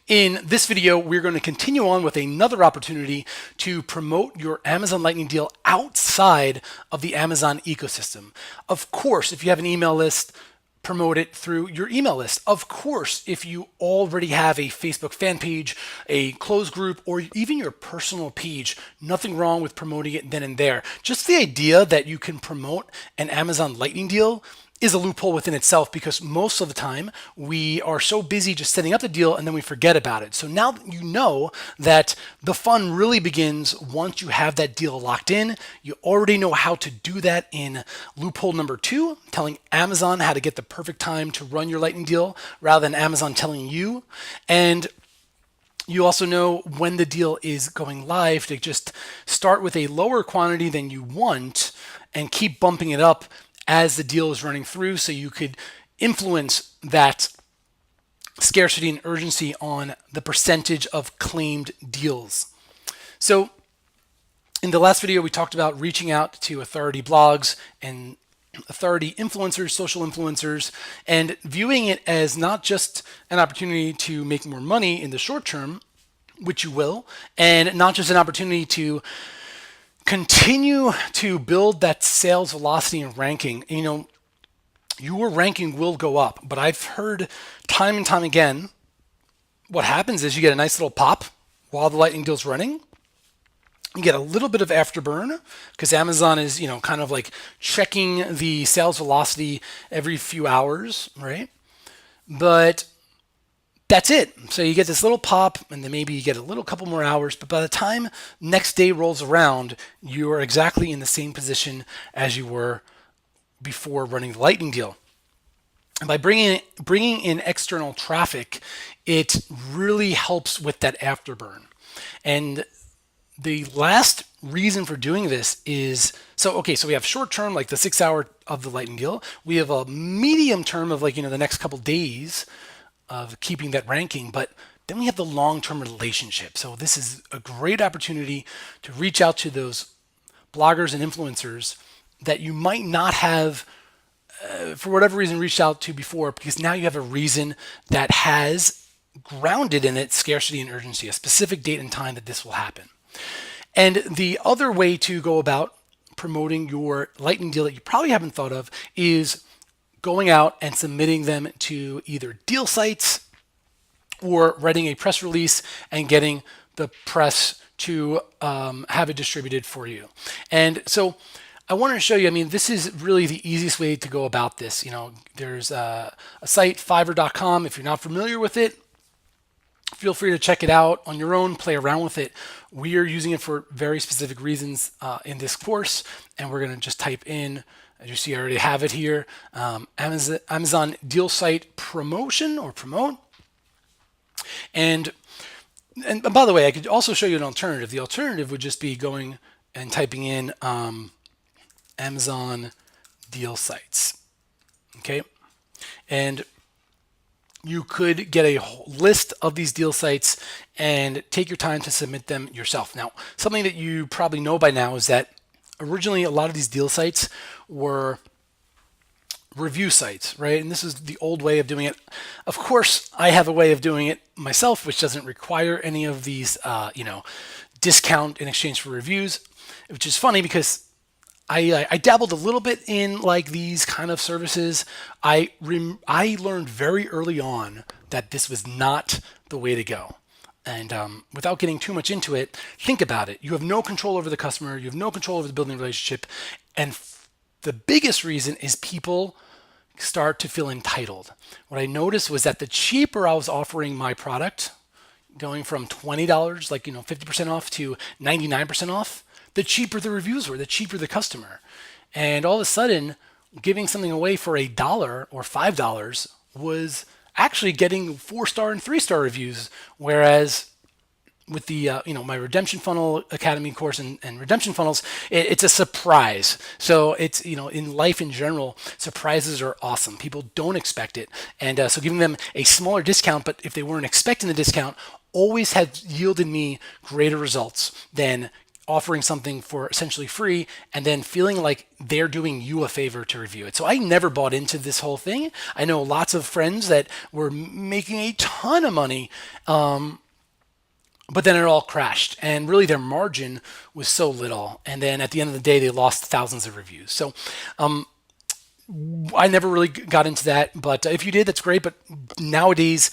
In this video, we're going to continue on with another opportunity to promote your Amazon Lightning deal outside of the Amazon ecosystem. Of course, if you have an email list, promote it through your email list. Of course, if you already have a Facebook fan page, a closed group, or even your personal page, nothing wrong with promoting it then and there. Just the idea that you can promote an Amazon Lightning deal is a loophole within itself, because most of the time we are so busy just setting up the deal and then we forget about it. So now you know that the fun really begins once you have that deal locked in. You already know how to do that in loophole number 2, telling Amazon how to get the perfect time to run your Lightning deal rather than Amazon telling you. And you also know when the deal is going live to just start with a lower quantity than you want and keep bumping it up as the deal is running through, so you could influence that scarcity and urgency on the percentage of claimed deals. So in the last video, we talked about reaching out to authority blogs and authority influencers, social influencers, and viewing it as not just an opportunity to make more money in the short term, which you will, and not just an opportunity to continue to build that sales velocity and ranking. You know, your ranking will go up, but I've heard time and time again, what happens is you get a nice little pop while the Lightning deal's running. You get a little bit of afterburn because Amazon is, kind of like checking the sales velocity every few hours, right? But that's it. So you get this little pop, and then maybe you get a little couple more hours, but by the time next day rolls around, you are exactly in the same position as you were before running the Lightning deal. And by bringing in external traffic, it really helps with that afterburn. And the last reason for doing this is, so we have short term, like the 6 hour of the Lightning deal. We have a medium term of the next couple days of keeping that ranking, but then we have the long-term relationship. So this is a great opportunity to reach out to those bloggers and influencers that you might not have, for whatever reason, reached out to before, because now you have a reason that has grounded in it scarcity and urgency, a specific date and time that this will happen. And the other way to go about promoting your Lightning deal that you probably haven't thought of is going out and submitting them to either deal sites or writing a press release and getting the press to have it distributed for you. And so I wanted to show you, this is really the easiest way to go about this. There's a site, Fiverr.com. If you're not familiar with it, feel free to check it out on your own, play around with it. We are using it for very specific reasons in this course, and we're going to just type in, as you see, I already have it here, Amazon deal site promotion or promote. And by the way, I could also show you an alternative. The alternative would just be going and typing in Amazon deal sites. Okay. And you could get a whole list of these deal sites and take your time to submit them yourself. Now, something that you probably know by now is that originally a lot of these deal sites were review sites, right? And this is the old way of doing it. Of course, I have a way of doing it myself, which doesn't require any of these, discount in exchange for reviews, which is funny because I dabbled a little bit in like these kind of services. I learned very early on that this was not the way to go. And without getting too much into it, think about it. You have no control over the customer. You have no control over the building relationship. And the biggest reason is people start to feel entitled. What I noticed was that the cheaper I was offering my product, going from $20, 50% off to 99% off, the cheaper the reviews were, the cheaper the customer. And all of a sudden, giving something away for $1 or $5 was actually getting 4-star and 3-star reviews, whereas with the my Redemption Funnel Academy course and redemption funnels, it's a surprise. So it's in life in general, surprises are awesome. People don't expect it, and so giving them a smaller discount, but if they weren't expecting the discount, always had yielded me greater results than offering something for essentially free and then feeling like they're doing you a favor to review it. So I never bought into this whole thing. I know lots of friends that were making a ton of money, but then it all crashed, and really their margin was so little. And then at the end of the day, they lost thousands of reviews. So I never really got into that, but if you did, that's great. But nowadays,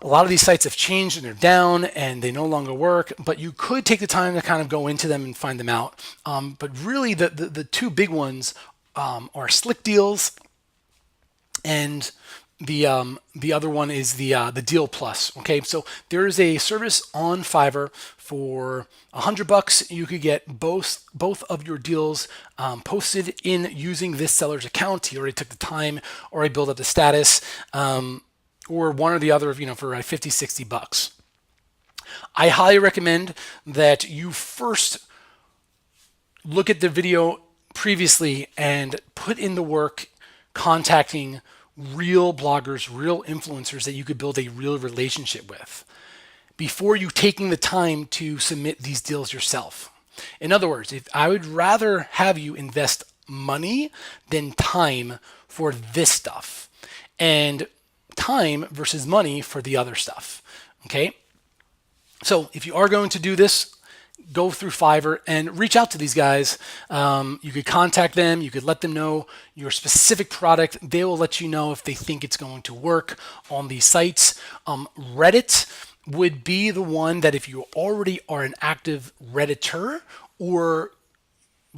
a lot of these sites have changed and they're down and they no longer work, but you could take the time to kind of go into them and find them out. But really, the two big ones are Slick Deals, and the other one is the Deal Plus. Okay, so there is a service on Fiverr for $100. You could get both of your deals posted in using this seller's account. He already took the time, already built up the status. Or one or the other, for $50-$60. I highly recommend that you first look at the video previously and put in the work contacting real bloggers, real influencers that you could build a real relationship with before you taking the time to submit these deals yourself. In other words, I would rather have you invest money than time for this stuff. And time versus money for the other stuff. Okay. So if you are going to do this, go through Fiverr and reach out to these guys. You could contact them. You could let them know your specific product. They will let you know if they think it's going to work on these sites. Reddit would be the one that if you already are an active Redditor, or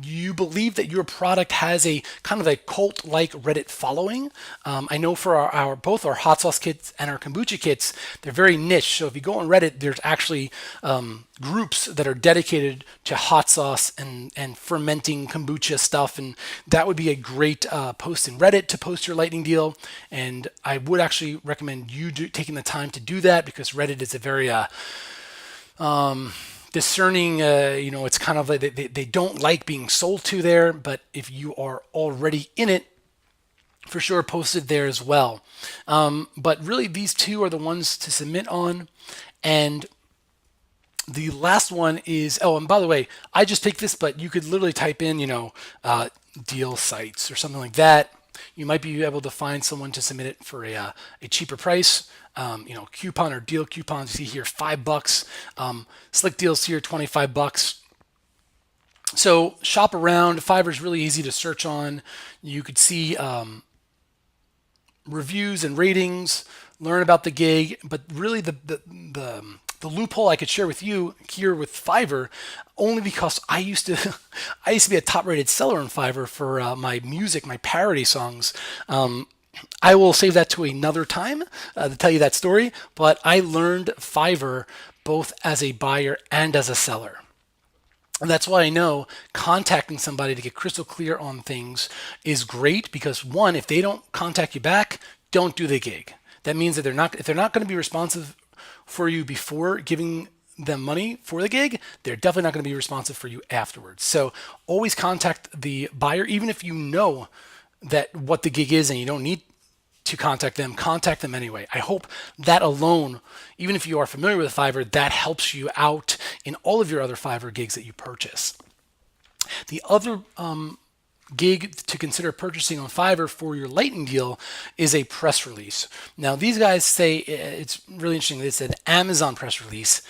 you believe that your product has a kind of a cult-like Reddit following. I know for our both our hot sauce kits and our kombucha kits, they're very niche. So if you go on Reddit, there's actually groups that are dedicated to hot sauce and fermenting kombucha stuff, and that would be a great post in Reddit to post your lightning deal. And I would actually recommend you taking the time to do that, because Reddit is a very discerning, it's kind of like they don't like being sold to there, but if you are already in it, for sure post it there as well. But really, these two are the ones to submit on. And the last one is, and by the way, I just picked this, but you could literally type in, deal sites or something like that. You might be able to find someone to submit it for a cheaper price. Coupon or deal coupons, you see here $5. Slick Deals here, $25. So shop around. Fiverr is really easy to search on. You could see reviews and ratings, learn about the gig, but really the loophole I could share with you here with Fiverr, only because I used to be a top-rated seller on Fiverr for my music, my parody songs. I will save that to another time to tell you that story, but I learned Fiverr both as a buyer and as a seller. And that's why I know contacting somebody to get crystal clear on things is great, because one, if they don't contact you back, don't do the gig. That means that if they're not going to be responsive for you before giving them money for the gig, they're definitely not going to be responsive for you afterwards. So always contact the buyer, even if you know that what the gig is and you don't need to contact them anyway. I hope that alone, even if you are familiar with Fiverr, that helps you out in all of your other Fiverr gigs that you purchase. The other gig to consider purchasing on Fiverr for your lightning deal is a press release. Now, these guys say, it's really interesting, they said Amazon press release.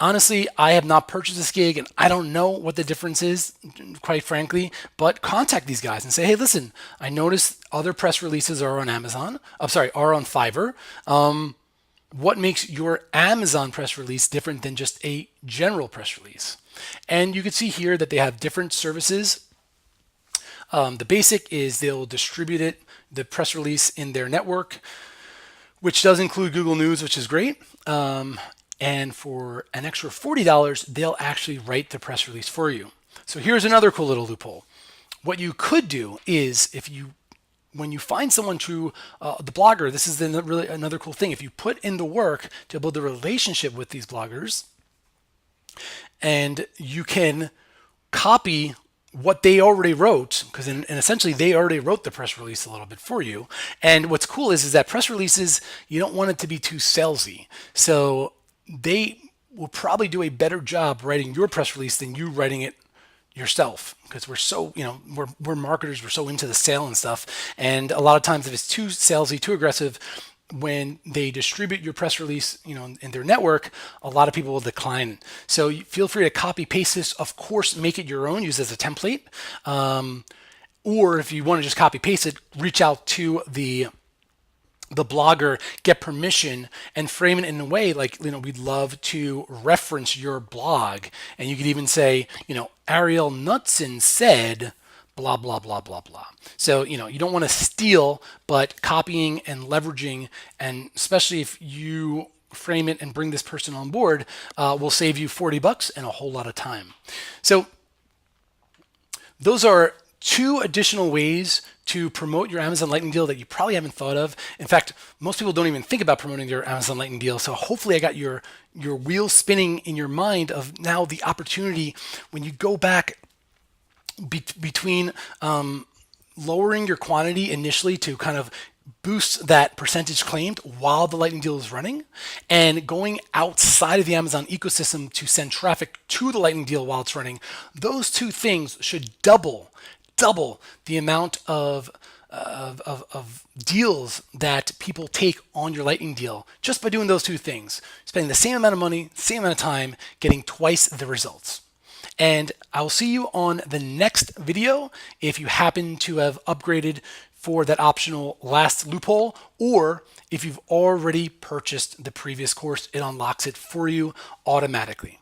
Honestly, I have not purchased this gig and I don't know what the difference is, quite frankly, but contact these guys and say, hey, listen, I noticed other press releases are on are on Fiverr. What makes your Amazon press release different than just a general press release? And you can see here that they have different services. The basic is they'll distribute the press release in their network, which does include Google News, which is great. And for an extra $40, they'll actually write the press release for you. So here's another cool little loophole. What you could do is, when you find someone through the blogger, this is really another cool thing. If you put in the work to build a relationship with these bloggers, and you can copy what they already wrote, because and essentially they already wrote the press release a little bit for you. And what's cool is that press releases, you don't want it to be too salesy. So they will probably do a better job writing your press release than you writing it yourself, because we're so, we're marketers, we're so into the sale and stuff. And a lot of times if it's too salesy, too aggressive, when they distribute your press release, in their network, a lot of people will decline. So feel free to copy paste this. Of course, make it your own, use it as a template. Or if you want to just copy paste it, reach out to the blogger, get permission, and frame it in a way like, we'd love to reference your blog. And you could even say, Ariel Knudsen said blah, blah, blah, blah, blah. So, you don't want to steal, but copying and leveraging, and especially if you frame it and bring this person on board, will save you $40 and a whole lot of time. So those are 2 additional ways to promote your Amazon Lightning deal that you probably haven't thought of. In fact, most people don't even think about promoting their Amazon Lightning deal. So hopefully I got your wheels spinning in your mind of now the opportunity when you go back between lowering your quantity initially to kind of boost that percentage claimed while the Lightning deal is running, and going outside of the Amazon ecosystem to send traffic to the Lightning deal while it's running. Those 2 things should double the amount of deals that people take on your Lightning deal just by doing those 2 things, spending the same amount of money, same amount of time, getting twice the results. And I will see you on the next video if you happen to have upgraded for that optional last loophole, or if you've already purchased the previous course, it unlocks it for you automatically.